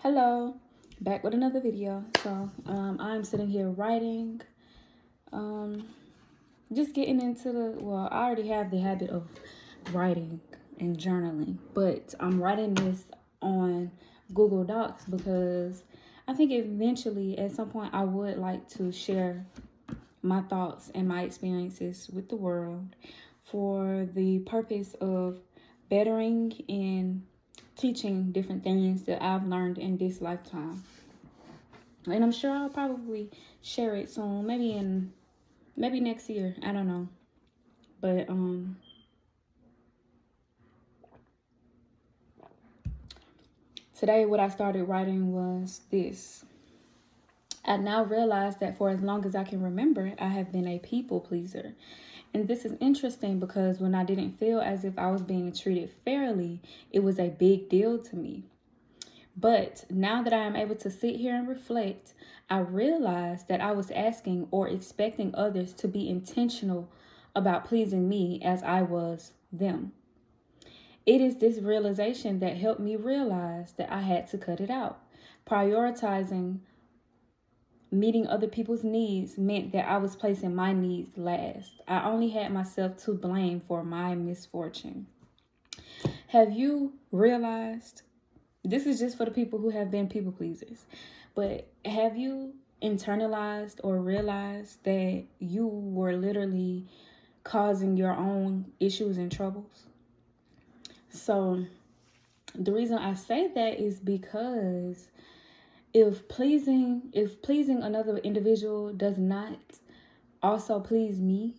Hello, back with another video. I'm sitting here writing, um, just getting into I already have the habit of writing and journaling, but I'm writing this on Google Docs because I think eventually at some point I would like to share my thoughts and my experiences with the world for the purpose of bettering and teaching different things that I've learned in this lifetime. And I'm sure I'll probably share it soon, maybe next year. I don't know. But today what I started writing was this. I now realize that for as long as I can remember, I have been a people pleaser. And this is interesting because when I didn't feel as if I was being treated fairly, it was a big deal to me. But now that I am able to sit here and reflect, I realize that I was asking or expecting others to be intentional about pleasing me as I was them. It is this realization that helped me realize that I had to cut it out. Prioritizing meeting other people's needs meant that I was placing my needs last. I only had myself to blame for my misfortune. Have you realized, this is just for the people who have been people pleasers, but have you internalized or realized that you were literally causing your own issues and troubles? So the reason I say that is because if pleasing another individual does not also please me,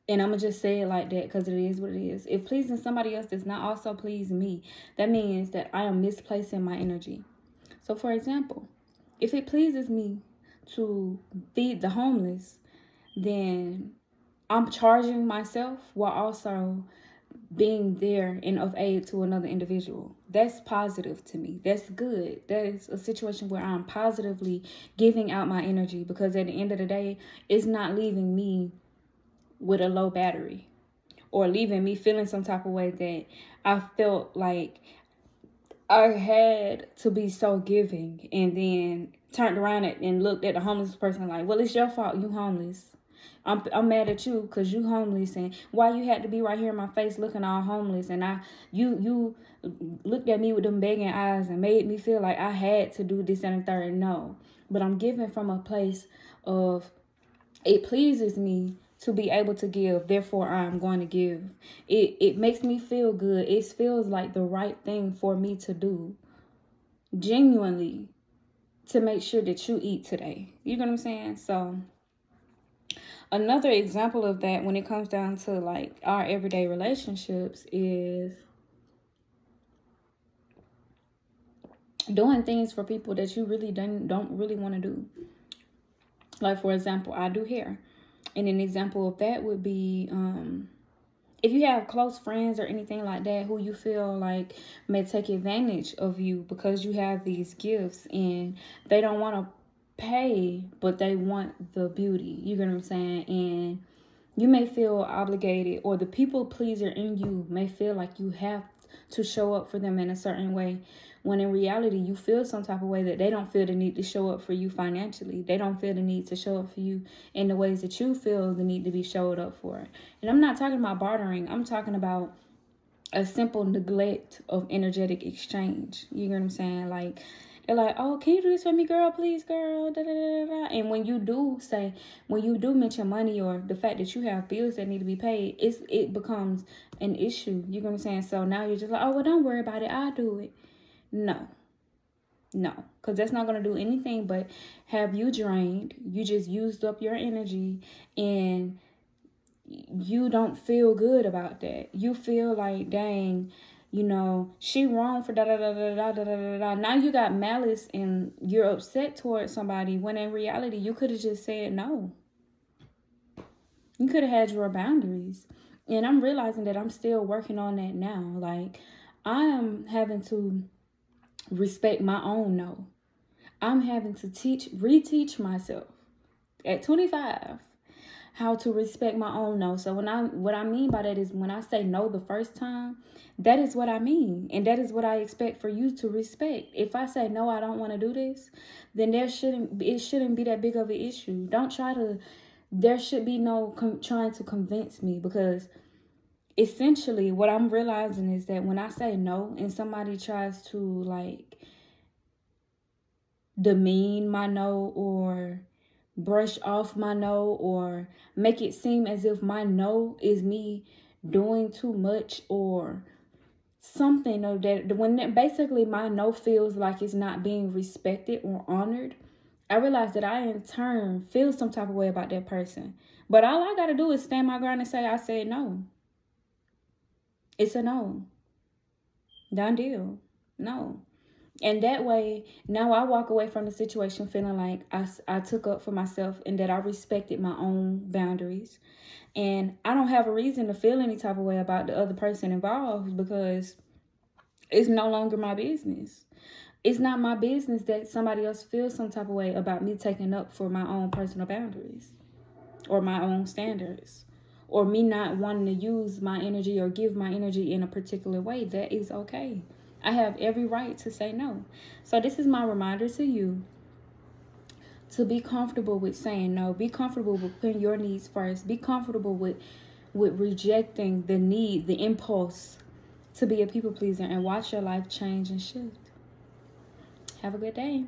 and I'm going to just say it like that because it is what it is. If pleasing somebody else does not also please me, that means that I am misplacing my energy. So for example, if it pleases me to feed the homeless, then I'm charging myself while also being there and of aid to another individual. That's positive to me. That's good. That is a situation where I'm positively giving out my energy, because at the end of the day, it's not leaving me with a low battery or leaving me feeling some type of way that I felt like I had to be so giving, and then turned around and looked at the homeless person like, well, it's your fault, you homeless. I'm mad at you because you homeless, and why you had to be right here in my face looking all homeless, and you looked at me with them begging eyes and made me feel like I had to do this and the third. No, but I'm giving from a place of it pleases me to be able to give, therefore I'm going to give. It makes me feel good. It feels like the right thing for me to do, genuinely, to make sure that you eat today. You know what I'm saying? So another example of that when it comes down to like our everyday relationships is doing things for people that you really don't really want to do. Like, for example, I do hair. And an example of that would be if you have close friends or anything like that who you feel like may take advantage of you because you have these gifts and they don't want to pay, but they want the beauty. You get what I'm saying? And you may feel obligated, or the people pleaser in you may feel like you have to show up for them in a certain way, when in reality you feel some type of way that they don't feel the need to show up for you financially. They don't feel the need to show up for you in the ways that you feel the need to be showed up for. And I'm not talking about bartering. I'm talking about a simple neglect of energetic exchange. You know what I'm saying? Like, they're like, oh, can you do this for me, girl? Please, girl. Da, da, da, da. And when you do mention money or the fact that you have bills that need to be paid, it becomes an issue. You know what I'm saying? So now you're just like, oh, well, don't worry about it. I'll do it. No, because that's not going to do anything but have you drained. You just used up your energy, and you don't feel good about that. You feel like, dang, she wrong for da da da da da da da da. Now you got malice and you're upset towards somebody, when in reality you could have just said no. You could have had your boundaries. And I'm realizing that I'm still working on that now. Like, I am having to respect my own no. I'm having to reteach myself at 25 how to respect my own no. So what I mean by that is when I say no the first time, that is what I mean. And that is what I expect for you to respect. If I say no, I don't want to do this, then it shouldn't be that big of an issue. There should be no trying to convince me, because essentially what I'm realizing is that when I say no and somebody tries to like demean my no or brush off my no or make it seem as if my no is me doing too much or something, or that when basically my no feels like it's not being respected or honored, I realize that I in turn feel some type of way about that person. But all I gotta do is stand my ground and say I said no. It's a no. Done deal. No. And that way, now I walk away from the situation feeling like I took up for myself and that I respected my own boundaries. And I don't have a reason to feel any type of way about the other person involved, because it's no longer my business. It's not my business that somebody else feels some type of way about me taking up for my own personal boundaries or my own standards, or me not wanting to use my energy or give my energy in a particular way. That is okay. I have every right to say no. So this is my reminder to you to be comfortable with saying no. Be comfortable with putting your needs first. Be comfortable with rejecting the need, the impulse to be a people pleaser, and watch your life change and shift. Have a good day.